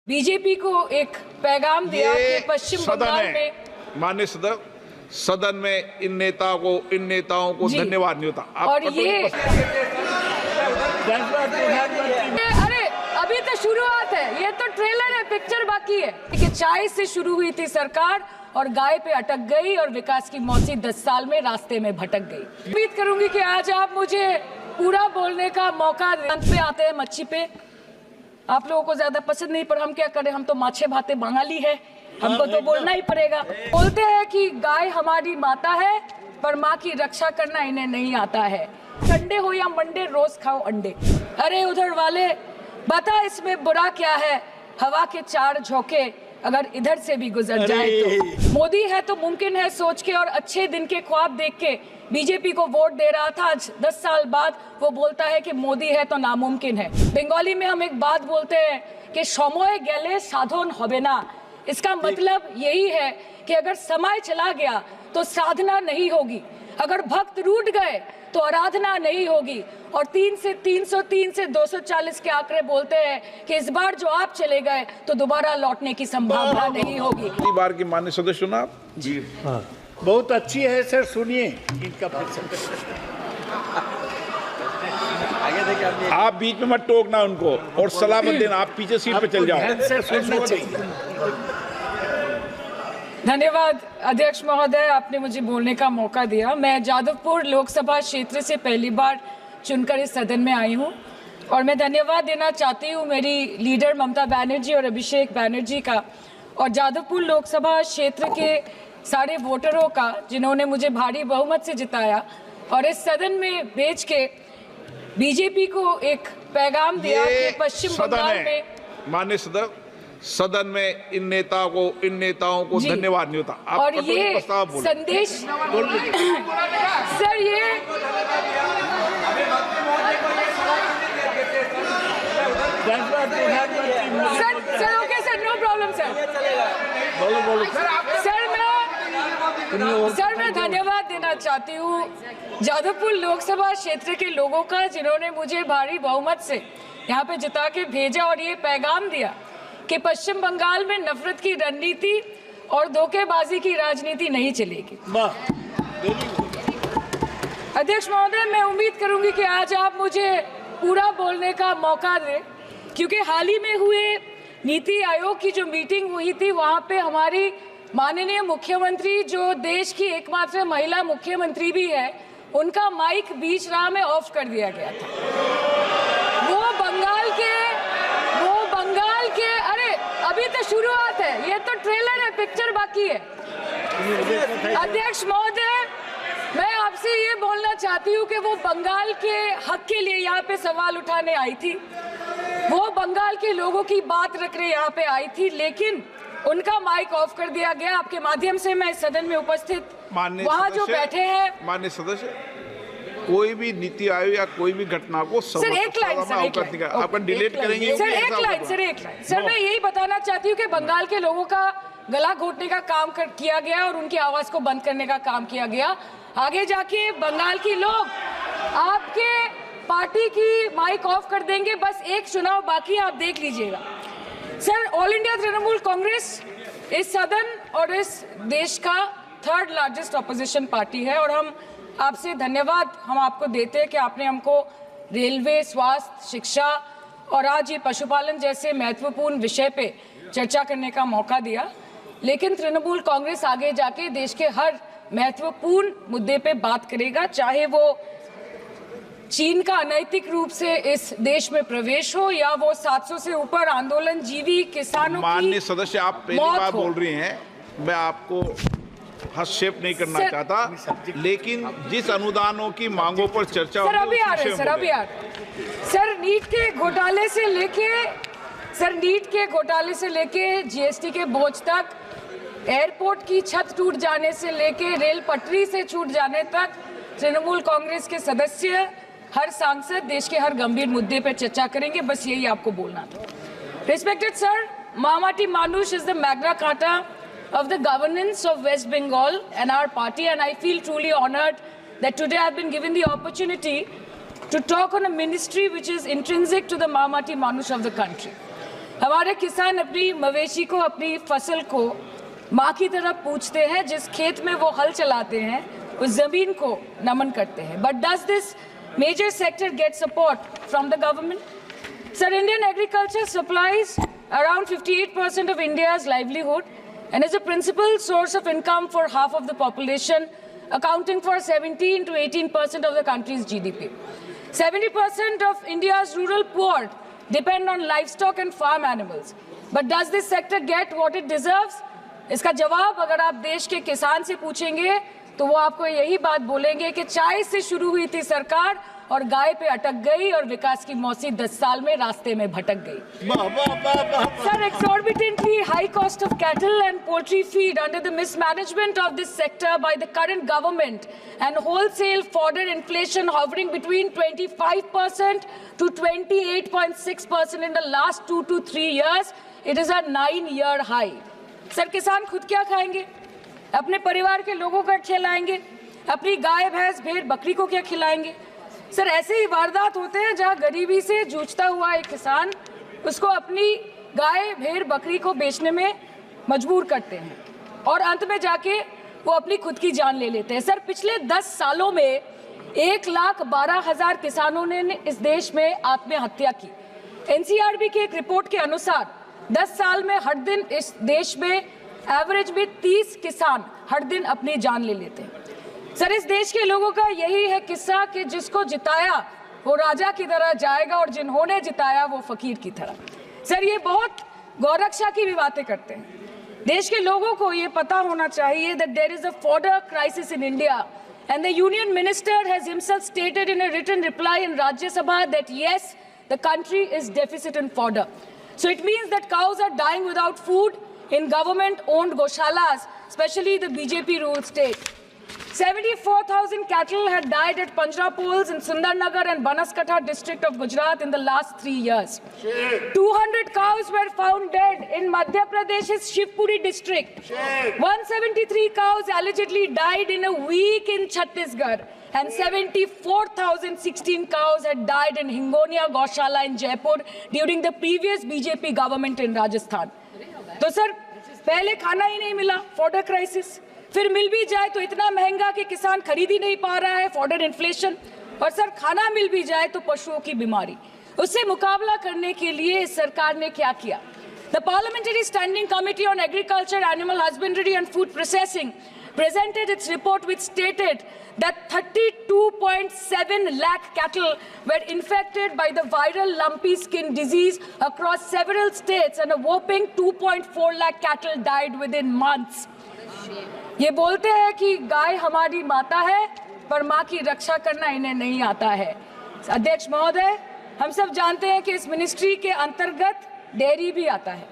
BJP को एक पैगाम दिया कि पश्चिम बंगाल में माननीय सदन में इन नेताओं को धन्यवाद नहीं होता। और ये अरे अभी तो शुरुआत है, ये तो ट्रेलर है, पिक्चर बाकी है कि चाय से शुरू हुई थी सरकार और गाय पे अटक गई और विकास की मौसी 10 साल में रास्ते में भटक गई। उम्मीद करूंगी कि आज आप मुझे पूरा बोलने का मौका अंत पे आते हैं मच्छी पे। आप लोगों को ज्यादा पसंद नहीं, पर हम क्या करें, हम तो माछे भाते बंगाली है, हमको तो बोलना ही पड़ेगा। बोलते हैं कि गाय हमारी माता है, पर माँ की रक्षा करना इन्हें नहीं आता है। संडे हो या मंडे, रोज खाओ अंडे। अरे उधर वाले, बता इसमें बुरा क्या है, हवा के 4 झोंके अगर इधर से भी गुजर जाए तो। मोदी है तो मुमकिन है सोच के और अच्छे दिन के ख्वाब देख के बीजेपी को वोट दे रहा था। आज 10 साल बाद वो बोलता है कि मोदी है तो नामुमकिन है। बंगाली में हम एक बात बोलते हैं कि समय गेले साधन होबे ना। इसका मतलब यही है कि अगर समय चला गया तो साधना नहीं होगी, अगर भक्त रूठ गए तो आराधना नहीं होगी। और 3 से 303 से 240 के आंकड़े बोलते हैं कि इस बार जो आप चले गए तो दोबारा लौटने की संभावना नहीं होगी। इस बार की माननीय सदस्य सुना आप? जी हाँ, बहुत अच्छी है सर, सुनिए इनका आप बीच में मत टोकना उनको और सलाह मत देना, आप पीछे सीट पे चल जाओ। धन्यवाद अध्यक्ष महोदय, आपने मुझे बोलने का मौका दिया। मैं जादवपुर लोकसभा क्षेत्र से पहली बार चुनकर इस सदन में आई हूँ और मैं धन्यवाद देना चाहती हूँ मेरी लीडर ममता बनर्जी और अभिषेक बनर्जी का, और जादवपुर लोकसभा क्षेत्र के सारे वोटरों का जिन्होंने मुझे भारी बहुमत से जिताया और इस सदन में भेज के बीजेपी को एक पैगाम दिया कि पश्चिम बंगाल में माननीय सदन में इन नेताओं को धन्यवाद नहीं होता। आप और ये संदेश सर, ये sir okay sir, no problem sir. Sir मैं धन्यवाद देना चाहती हूँ जादवपुर लोकसभा क्षेत्र के लोगों का जिन्होंने मुझे भारी बहुमत से यहाँ पे जिता के भेजा और ये पैगाम दिया कि पश्चिम बंगाल में नफरत की रणनीति और धोखेबाजी की राजनीति नहीं चलेगी। अध्यक्ष महोदय, मैं उम्मीद करूंगी कि आज आप मुझे पूरा बोलने का मौका दें, क्योंकि हाल ही में हुए नीति आयोग की जो मीटिंग हुई थी वहां पे हमारी माननीय मुख्यमंत्री, जो देश की एकमात्र महिला मुख्यमंत्री भी है, उनका माइक बीच राह में ऑफ कर दिया गया था। वो बंगाल के अरे अभी तो शुरुआत है, ये तो ट्रेलर है, पिक्चर बाकी है। अध्यक्ष महोदय, मैं आपसे ये बोलना चाहती हूँ कि वो बंगाल के हक के लिए यहाँ पे सवाल उठाने आई थी, वो बंगाल के लोगों की बात रखने यहाँ पे आई थी, लेकिन उनका माइक ऑफ कर दिया गया। आपके माध्यम से मैं सदन में उपस्थित वहाँ जो बैठे हैं माननीय सदस्य, कोई भी नीति आयोग या कोई भी घटना को सर एक लाइन आपका डिलीट करेंगे सर, एक लाइन सर, मैं यही बताना चाहती हूँ कि बंगाल के लोगों का गला घोटने का काम किया गया और उनकी आवाज को बंद करने का काम किया गया। आगे जाके बंगाल के लोग आपके पार्टी की माइक ऑफ कर देंगे, बस एक चुनाव बाकी है, आप देख लीजिएगा। Sir, all India Trinamool Congress इस सदन और इस देश का 3rd लार्जेस्ट ऑपोजिशन पार्टी है और हम आपसे धन्यवाद हम आपको देते हैं कि आपने हमको रेलवे, स्वास्थ्य, शिक्षा और आज ये पशुपालन जैसे महत्वपूर्ण विषय पे चर्चा करने का मौका दिया। लेकिन तृणमूल कांग्रेस आगे जाके देश के हर महत्वपूर्ण मुद्दे पे बात करेगा, चाहे वो चीन का अनैतिक रूप से इस देश में प्रवेश हो या वो 700 से ऊपर आंदोलन जीवी किसानों की। माननीय सदस्य, आप पहली बार बोल रही हैं, मैं आपको हस्तक्षेप नहीं करना चाहता, लेकिन जिस अनुदानों की मांगों पर चर्चा सर अभी आ रहे हैं, सर नीट के घोटाले से लेके जीएसटी के बोझ तक, एयरपोर्ट की छत टूट जाने से लेके रेल पटरी से छूट जाने तक तृणमूल कांग्रेस के सदस्य, हर सांसद देश के हर गंभीर मुद्दे पर चर्चा करेंगे। बस यही आपको बोलना था। रिस्पेक्टेड सर, मामाटी मानुष is the Magna carta of the governance of West Bengal and our party, and I feel truly honored that today I've been given the opportunity to talk on a ministry which is intrinsic to the Mamati Manush of the country. हमारे किसान अपनी मवेशी को, अपनी फसल को माँ की तरह पूछते हैं, जिस खेत में वो हल चलाते हैं उस जमीन को नमन करते हैं. But does this major sector get support from the government? Sir, Indian agriculture supplies around 58% of India's livelihood and is a principal source of income for half of the population, accounting for 17 to 18% of the country's GDP. 70% of India's rural poor depend on livestock and farm animals. But does this sector get what it deserves? इसका जवाब अगर आप देश के किसान से पूछेंगे तो वो आपको यही बात बोलेंगे कि चाय से शुरू हुई थी सरकार और गाय पे अटक गई और विकास की मौसी 10 साल में रास्ते में भटक गई. Sir, exorbitantly high cost of cattle and poultry feed under the mismanagement of this sector by the current government and wholesale fodder inflation hovering between 25% to 28.6% in the last 2 to 3 years, it is a 9-year high. Sir, किसान खुद क्या खाएंगे? अपने परिवार के लोगों को खिलाएंगे? अपनी गाय भैंस भेड़ बकरी को क्या खिलाएंगे? सर, ऐसे ही वारदात होते हैं जहां गरीबी से जूझता हुआ एक किसान उसको अपनी गाय भेड़ बकरी को बेचने में मजबूर करते हैं और अंत में जाके वो अपनी खुद की जान ले लेते हैं. सर, पिछले 10 सालों में 1,12,000 किसानों ने इस देश में आत्महत्या की. एनसीआरबी की एक रिपोर्ट के अनुसार 10 साल में हर दिन इस देश में एवरेज में 30 किसान हर दिन अपनी जान ले लेते हैं. सर, इस देश के लोगों का यही है किस्सा कि जिसको जिताया वो राजा की तरह जाएगा और जिन्होंने जिताया वो फकीर की तरह. सर, ये बहुत गौरक्षा की भी बातें करते हैं. देश के लोगों को ये पता होना चाहिए that there is a fodder crisis in India and the union minister has himself stated in a written reply in Rajya Sabha that yes, the country is deficit in fodder. So it means that cows are dying without food in government-owned goshalas, especially the BJP-ruled state. 74,000 cattle had died at Panjrapols in Sundarnagar and Banaskantha district of Gujarat in the last 3 years. 200 cows were found dead in Madhya Pradesh's Shivpuri district. 173 cows allegedly died in a week in Chhattisgarh. And 74,016 cows had died in Hingonia Goshala in Jaipur during the previous BJP government in Rajasthan. तो sir, पहले खाना ही नहीं मिला, fodder crisis. फिर मिल भी जाए तो इतना महंगा कि किसान खरीद ही नहीं पा रहा है, फॉडर इन्फ्लेशन. और सर, खाना मिल भी जाए तो पशुओं की बीमारी. उससे मुकाबला करने के लिए इस सरकार ने क्या किया? The Parliamentary Standing Committee on Agriculture, Animal Husbandry and Food Processing presented its report which stated that 32.7 lakh cattle were infected by the viral lumpy skin disease across several states and a whopping 2.4 lakh cattle died within months. ये बोलते हैं कि गाय हमारी माता है पर माँ की रक्षा करना इन्हें नहीं आता है. अध्यक्ष महोदय, हम सब जानते हैं कि इस मिनिस्ट्री के अंतर्गत डेयरी भी आता है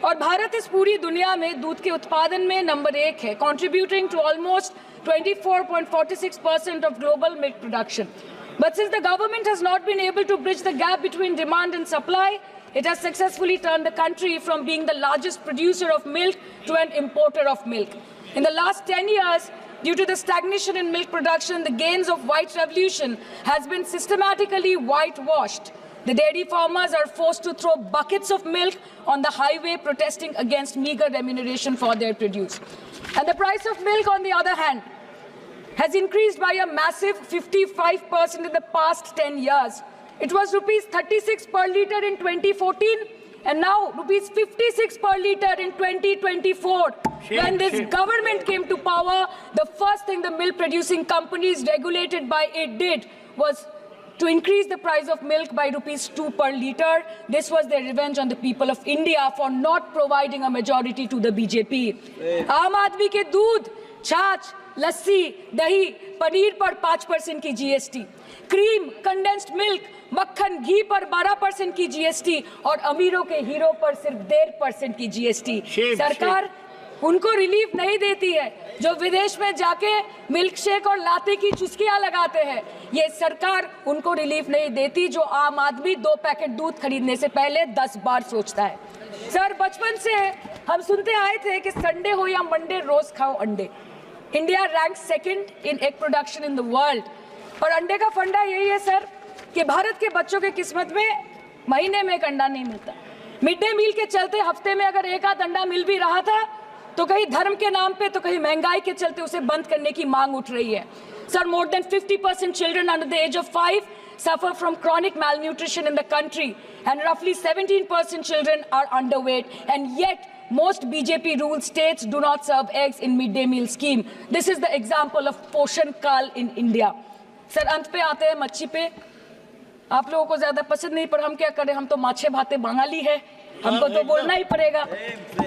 और भारत इस पूरी दुनिया में दूध के उत्पादन में नंबर 1 है, contributing to almost 24.46% of global milk production. But since the government has not been able to bridge the gap between demand and supply, it has successfully turned the country from being the largest producer of milk to an importer of milk. In the last 10 years, due to the stagnation in milk production, the gains of white revolution has been systematically whitewashed. The dairy farmers are forced to throw buckets of milk on the highway protesting against meager remuneration for their produce. And the price of milk, on the other hand, has increased by a massive 55% in the past 10 years. It was rupees 36 per litre in 2014 and now rupees 56 per litre in 2024. When this government came to power, the first thing the milk producing companies regulated by it did was to increase the price of milk by rupees 2 per litre. This was their revenge on the people of India for not providing a majority to the BJP. आम आदमी के दूध, छाछ, लस्सी, दही, पनीर पर 5% की GST, cream, condensed milk, मक्खन, घी पर 12% की GST और अमीरों के हीरो पर सिर्फ 1.5% की GST. सरकार उनको रिलीफ नहीं देती है जो विदेश में जाके मिल्क शेक और लाते की चुस्कियां लगाते हैं. ये सरकार उनको रिलीफ नहीं देती जो आम आदमी 2 पैकेट दूध खरीदने से पहले 10 बार सोचता है. सर, बचपन से हम सुनते आए थे कि संडे हो या मंडे रोज खाओ अंडे. India rank 2nd in egg production in the world. और अंडे का फंडा यही है सर कि भारत के बच्चों के किस्मत में महीने में एक अंडा नहीं मिलता. मिड डे मील के चलते हफ्ते में अगर एक आध अंडा मिल भी रहा था तो कहीं धर्म के नाम पे तो कहीं महंगाई के चलते उसे बंद करने की मांग उठ रही है। Sir, more than 50% children under the age of 5 suffer from chronic malnutrition in the country, and roughly 17% children are underweight, and yet most BJP-ruled states do not serve eggs in mid-day meal scheme. This is the example of Poshan Kal in India. Sir, अंत पे आते हैं मच्छी पे। आप लोगों को ज्यादा पसंद नहीं, पर हम क्या करें, हम तो माछे भाते बंगाली है, हमको तो बोलना ही पड़ेगा।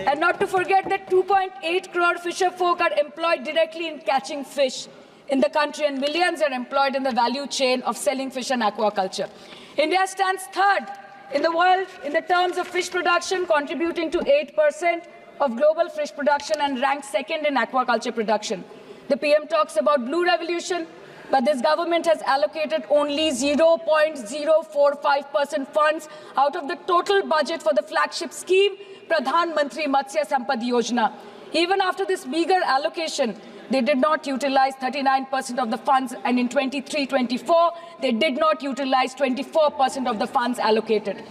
And not to forget that 2.8 crore fisher folk are employed directly in catching fish in the country, and millions are employed in the value chain of selling fish and aquaculture. India stands third in the world in the terms of fish production, contributing to 8% of global fish production, and ranks second in aquaculture production. The PM talks about blue revolution, but this government has allocated only 0.045% funds out of the total budget for the flagship scheme, Pradhan Mantri Matsya Sampad Yojana. Even after this meager allocation, they did not utilize 39% of the funds, and in 23-24, they did not utilize 24% of the funds allocated.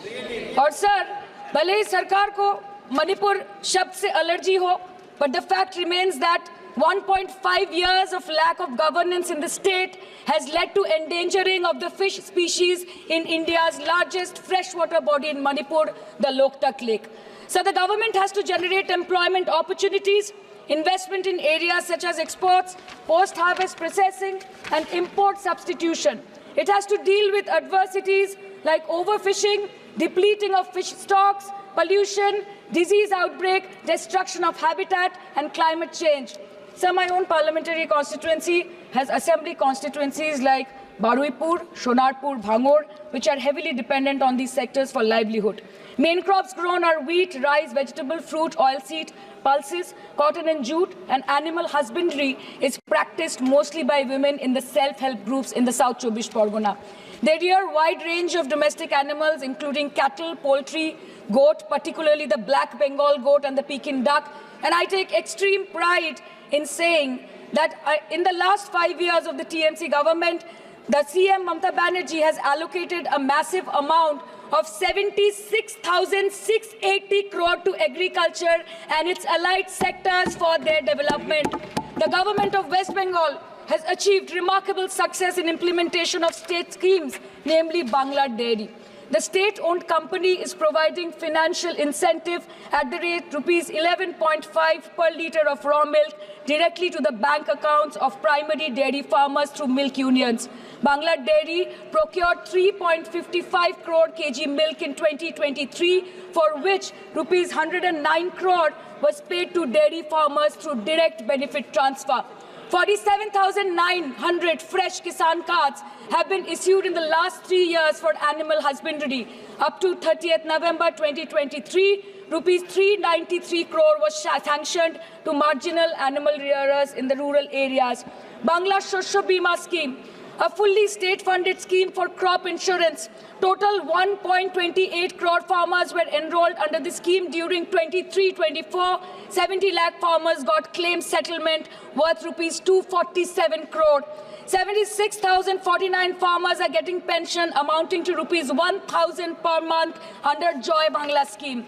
और sir, भले ही सरकार को मणिपुर शब्द से allergy हो, but the fact remains that 1.5 years of lack of governance in the state has led to endangering of the fish species in India's largest freshwater body in Manipur, the Loktak Lake. So the government has to generate employment opportunities, investment in areas such as exports, post-harvest processing, and import substitution. It has to deal with adversities like overfishing, depleting of fish stocks, pollution, disease outbreak, destruction of habitat, and climate change. So my own parliamentary constituency has assembly constituencies like Baruipur, Shonarpur, Bhangor, which are heavily dependent on these sectors for livelihood. Main crops grown are wheat, rice, vegetable, fruit, oilseed, pulses, cotton and jute, and animal husbandry is practiced mostly by women in the self-help groups in the South Chobbish Pargona. They rear a wide range of domestic animals, including cattle, poultry, goat, particularly the black Bengal goat and the Pekin duck. And I take extreme pride in saying that in the last 5 years of the TMC government, the CM Mamata Banerjee has allocated a massive amount of 76,680 crore to agriculture and its allied sectors for their development. The government of West Bengal has achieved remarkable success in implementation of state schemes, namely Bangla Dairy. The state-owned company is providing financial incentive at the rate rupees 11.5 per litre of raw milk directly to the bank accounts of primary dairy farmers through milk unions. Bangla Dairy procured 3.55 crore kg milk in 2023, for which rupees 109 crore was paid to dairy farmers through direct benefit transfer. 47,900 fresh Kisan cards have been issued in the last 3 years for animal husbandry. Up to 30th November 2023, rupees 393 crore was sanctioned to marginal animal rearers in the rural areas. Bangla Shosho Bima scheme, a fully state-funded scheme for crop insurance. Total 1.28 crore farmers were enrolled under the scheme during 23-24. 70 lakh farmers got claim settlement worth rupees 247 crore. 76,049 farmers are getting pension amounting to rupees 1,000 per month under Joy Bangla scheme.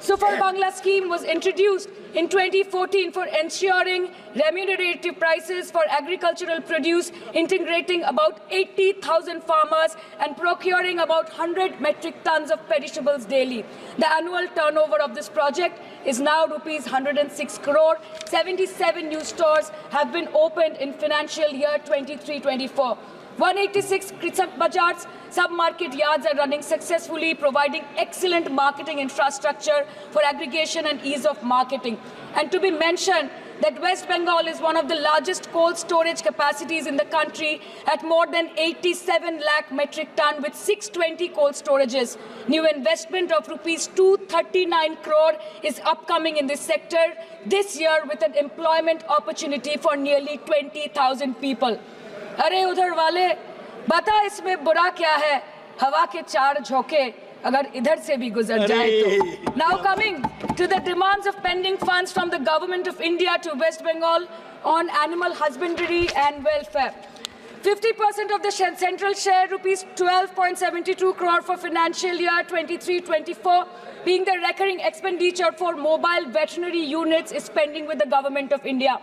Super Bangla scheme was introduced in 2014 for ensuring remunerative prices for agricultural produce, integrating about 80,000 farmers and procuring about 100 metric tons of perishables daily. The annual turnover of this project is now rupees 106 crore. 77 new stores have been opened in financial year 23-24. 186 Krisak Bazars sub-market yards are running successfully, providing excellent marketing infrastructure for aggregation and ease of marketing. And to be mentioned that West Bengal is one of the largest cold storage capacities in the country at more than 87 lakh metric ton with 620 cold storages. New investment of rupees 239 crore is upcoming in this sector this year with an employment opportunity for nearly 20,000 people. अरे उधर वाले, बता इसमें बुरा क्या है, हवा के चार झोंके अगर इधर से भी गुजर जाए तो. Now coming to the demands of pending funds from the government of India to West Bengal on animal husbandry and welfare. 50% of the central share, rupees 12.72 crore for financial year 23-24, being the recurring expenditure for mobile veterinary units is pending with the Government of India.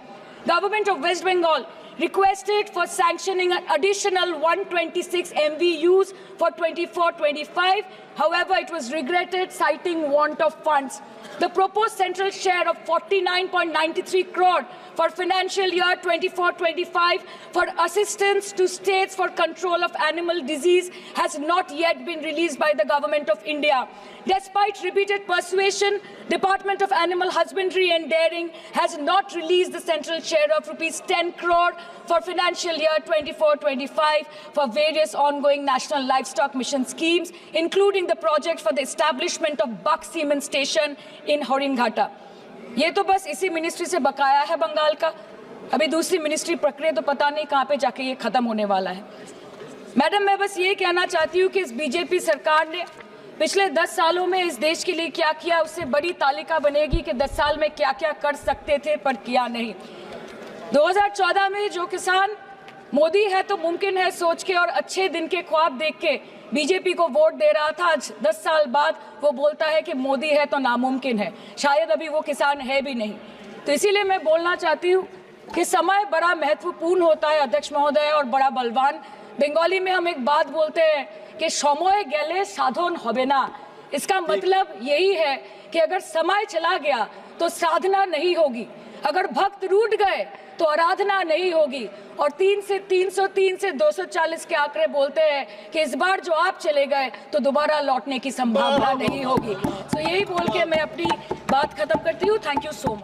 Government of West Bengal requested for sanctioning an additional 126 MVUs for 24-25. However, it was regretted, citing want of funds. The proposed central share of 49.93 crore for financial year 24-25 for assistance to states for control of animal disease has not yet been released by the Government of India. Despite repeated persuasion, Department of Animal Husbandry and Dairying has not released the central share of rupees 10 crore for financial year 24-25 for various ongoing national livestock mission schemes, including the project for the establishment of Buck Semen Station in Horinghatta. ये तो बस इसी ministry से बकाया है बंगाल का। अभी दूसरी मिनिस्ट्री प्रक्रिया तो पता नहीं कहाँ पे जाके ये खत्म होने वाला है। मैडम, मैं बस ये कहना चाहती हूँ कि इस बीजेपी सरकार ने पिछले 10 सालों में इस देश के लिए क्या किया, उससे बड़ी तालिका बनेगी कि 10 साल में क्या क्या कर सकते थे पर किया नहीं। 2014 में जो किसान मोदी है तो मुमकिन है सोच के और अच्छे दिन के ख्वाब देख के बीजेपी को वोट दे रहा था, आज 10 साल बाद वो बोलता है कि मोदी है तो नामुमकिन है। शायद अभी वो किसान है भी नहीं। तो इसीलिए मैं बोलना चाहती हूँ कि समय बड़ा महत्वपूर्ण होता है अध्यक्ष महोदय और बड़ा बलवान। बंगाली में हम एक बात बोलते हैं कि समय गेले साधन होबे ना। इसका मतलब यही है कि अगर समय चला गया तो साधना नहीं होगी, अगर भक्त रूठ गए तो आराधना नहीं होगी। और 3 से 303 से 240 के आंकड़े बोलते हैं कि इस बार जो आप चले गए तो दोबारा लौटने की संभावना नहीं होगी। तो यही बोल के मैं अपनी बात खत्म करती हूँ। Thank you so much.